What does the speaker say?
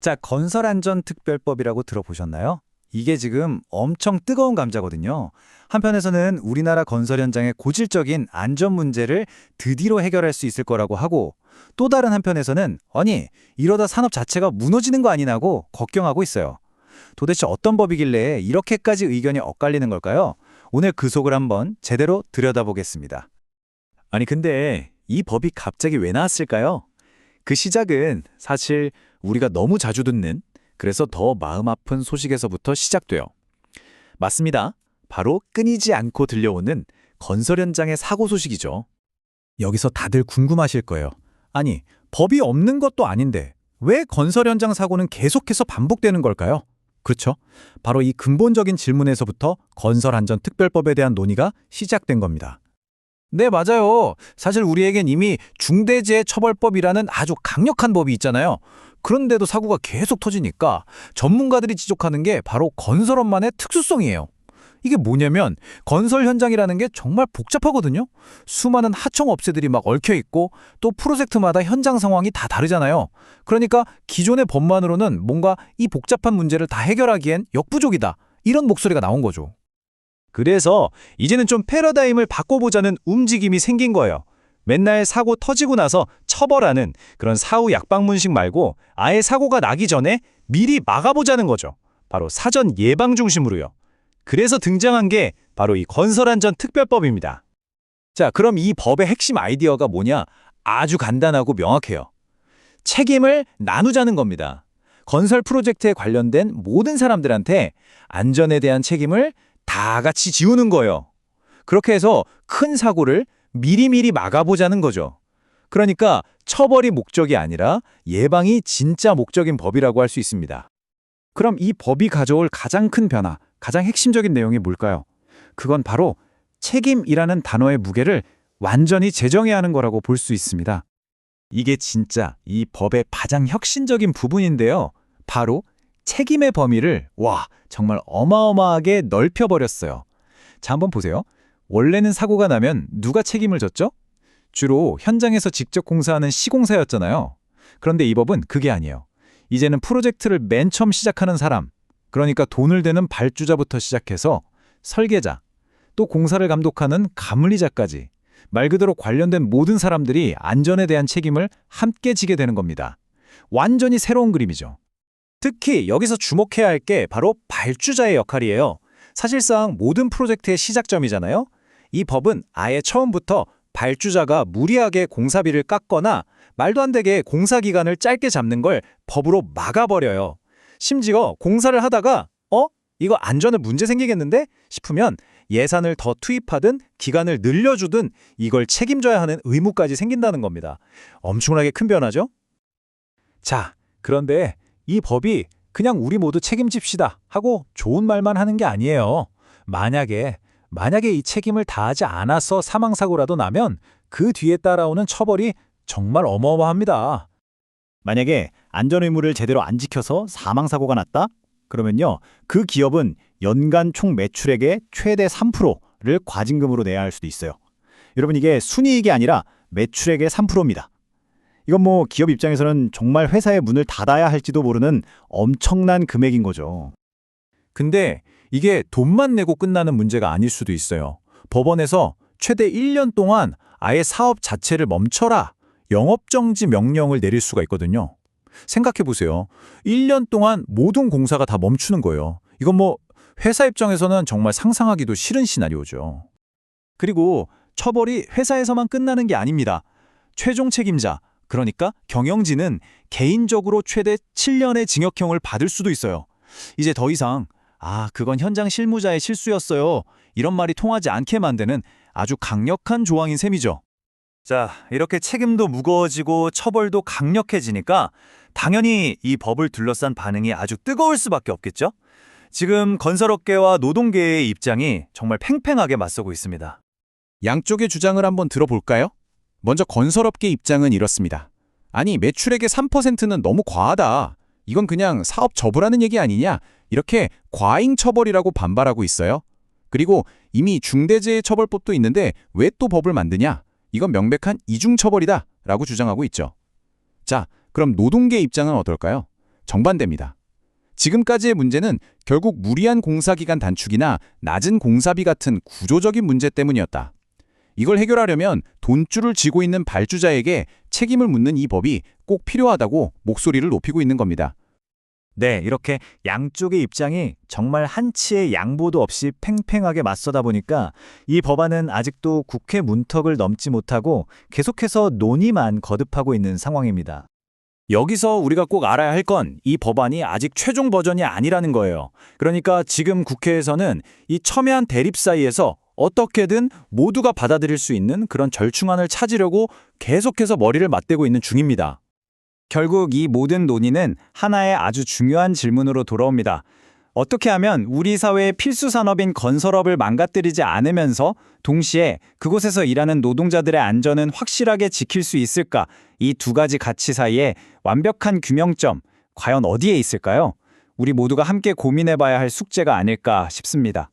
자, 건설안전특별법이라고 들어보셨나요? 이게 지금 엄청 뜨거운 감자거든요. 한편에서는 우리나라 건설 현장의 고질적인 안전 문제를 드디어 해결할 수 있을 거라고 하고, 또 다른 한편에서는 아니, 이러다 산업 자체가 무너지는 거 아니냐고 걱정하고 있어요. 도대체 어떤 법이길래 이렇게까지 의견이 엇갈리는 걸까요? 오늘 그 속을 한번 제대로 들여다보겠습니다. 아니 근데 이 법이 갑자기 왜 나왔을까요? 그 시작은 사실 우리가 너무 자주 듣는 그래서 더 마음 아픈 소식에서부터 시작돼요. 맞습니다. 바로 끊이지 않고 들려오는 건설 현장의 사고 소식이죠. 여기서 다들 궁금하실 거예요. 아니, 법이 없는 것도 아닌데 왜 건설 현장 사고는 계속해서 반복되는 걸까요? 그렇죠. 바로 이 근본적인 질문에서부터 건설안전특별법에 대한 논의가 시작된 겁니다. 네, 맞아요. 사실 우리에겐 이미 중대재해처벌법이라는 아주 강력한 법이 있잖아요. 그런데도 사고가 계속 터지니까 전문가들이 지적하는 게 바로 건설업만의 특수성이에요. 이게 뭐냐면 건설 현장이라는 게 정말 복잡하거든요. 수많은 하청 업체들이 막 얽혀 있고 또 프로젝트마다 현장 상황이 다 다르잖아요. 그러니까 기존의 법만으로는 뭔가 이 복잡한 문제를 다 해결하기엔 역부족이다. 이런 목소리가 나온 거죠. 그래서 이제는 좀 패러다임을 바꿔보자는 움직임이 생긴 거예요. 맨날 사고 터지고 나서 처벌하는 그런 사후 약방문식 말고 아예 사고가 나기 전에 미리 막아보자는 거죠. 바로 사전 예방 중심으로요. 그래서 등장한 게 바로 이 건설안전특별법입니다. 자, 그럼 이 법의 핵심 아이디어가 뭐냐? 아주 간단하고 명확해요. 책임을 나누자는 겁니다. 건설 프로젝트에 관련된 모든 사람들한테 안전에 대한 책임을 다 같이 지우는 거예요. 그렇게 해서 큰 사고를 미리미리 막아보자는 거죠. 그러니까 처벌이 목적이 아니라 예방이 진짜 목적인 법이라고 할 수 있습니다. 그럼 이 법이 가져올 가장 큰 변화, 가장 핵심적인 내용이 뭘까요? 그건 바로 책임이라는 단어의 무게를 완전히 재정해야 하는 거라고 볼 수 있습니다. 이게 진짜 이 법의 가장 혁신적인 부분인데요. 바로 책임의 범위를 정말 어마어마하게 넓혀버렸어요. 자, 한번 보세요. 원래는 사고가 나면 누가 책임을 졌죠? 주로 현장에서 직접 공사하는 시공사였잖아요. 그런데 이 법은 그게 아니에요. 이제는 프로젝트를 맨 처음 시작하는 사람, 그러니까 돈을 대는 발주자부터 시작해서 설계자, 또 공사를 감독하는 가물리자까지 말 그대로 관련된 모든 사람들이 안전에 대한 책임을 함께 지게 되는 겁니다. 완전히 새로운 그림이죠. 특히 여기서 주목해야 할 게 바로 발주자의 역할이에요. 사실상 모든 프로젝트의 시작점이잖아요. 이 법은 아예 처음부터 발주자가 무리하게 공사비를 깎거나 말도 안 되게 공사 기간을 짧게 잡는 걸 법으로 막아버려요. 심지어 공사를 하다가 이거 안전에 문제 생기겠는데? 싶으면 예산을 더 투입하든 기간을 늘려주든 이걸 책임져야 하는 의무까지 생긴다는 겁니다. 엄청나게 큰 변화죠? 자, 그런데 이 법이 그냥 우리 모두 책임집시다 하고 좋은 말만 하는 게 아니에요. 만약에 이 책임을 다하지 않아서 사망사고라도 나면 그 뒤에 따라오는 처벌이 정말 어마어마합니다. 만약에 안전의무를 제대로 안 지켜서 사망사고가 났다? 그러면요, 그 기업은 연간 총 매출액의 최대 3%를 과징금으로 내야 할 수도 있어요. 여러분, 이게 순이익이 아니라 매출액의 3%입니다. 이건 뭐 기업 입장에서는 정말 회사의 문을 닫아야 할지도 모르는 엄청난 금액인 거죠. 근데 이게 돈만 내고 끝나는 문제가 아닐 수도 있어요. 법원에서 최대 1년 동안 아예 사업 자체를 멈춰라, 영업정지 명령을 내릴 수가 있거든요. 생각해보세요. 1년 동안 모든 공사가 다 멈추는 거예요. 이건 뭐 회사 입장에서는 정말 상상하기도 싫은 시나리오죠. 그리고 처벌이 회사에서만 끝나는 게 아닙니다. 최종 책임자, 그러니까 경영진은 개인적으로 최대 7년의 징역형을 받을 수도 있어요. 이제 더 이상 그건 현장 실무자의 실수였어요, 이런 말이 통하지 않게 만드는 아주 강력한 조항인 셈이죠. 자, 이렇게 책임도 무거워지고 처벌도 강력해지니까 당연히 이 법을 둘러싼 반응이 아주 뜨거울 수밖에 없겠죠? 지금 건설업계와 노동계의 입장이 정말 팽팽하게 맞서고 있습니다. 양쪽의 주장을 한번 들어볼까요? 먼저 건설업계 입장은 이렇습니다. 아니, 매출액의 3%는 너무 과하다. 이건 그냥 사업 접으라는 얘기 아니냐? 이렇게 과잉 처벌이라고 반발하고 있어요. 그리고 이미 중대재해처벌법도 있는데 왜 또 법을 만드냐? 이건 명백한 이중처벌이다 라고 주장하고 있죠. 자, 그럼 노동계 입장은 어떨까요? 정반대입니다. 지금까지의 문제는 결국 무리한 공사기간 단축이나 낮은 공사비 같은 구조적인 문제 때문이었다. 이걸 해결하려면 돈줄을 쥐고 있는 발주자에게 책임을 묻는 이 법이 꼭 필요하다고 목소리를 높이고 있는 겁니다. 네, 이렇게 양쪽의 입장이 정말 한치의 양보도 없이 팽팽하게 맞서다 보니까 이 법안은 아직도 국회 문턱을 넘지 못하고 계속해서 논의만 거듭하고 있는 상황입니다. 여기서 우리가 꼭 알아야 할 건 이 법안이 아직 최종 버전이 아니라는 거예요. 그러니까 지금 국회에서는 이 첨예한 대립 사이에서 어떻게든 모두가 받아들일 수 있는 그런 절충안을 찾으려고 계속해서 머리를 맞대고 있는 중입니다. 결국 이 모든 논의는 하나의 아주 중요한 질문으로 돌아옵니다. 어떻게 하면 우리 사회의 필수 산업인 건설업을 망가뜨리지 않으면서 동시에 그곳에서 일하는 노동자들의 안전은 확실하게 지킬 수 있을까? 이 두 가지 가치 사이에 완벽한 균형점, 과연 어디에 있을까요? 우리 모두가 함께 고민해봐야 할 숙제가 아닐까 싶습니다.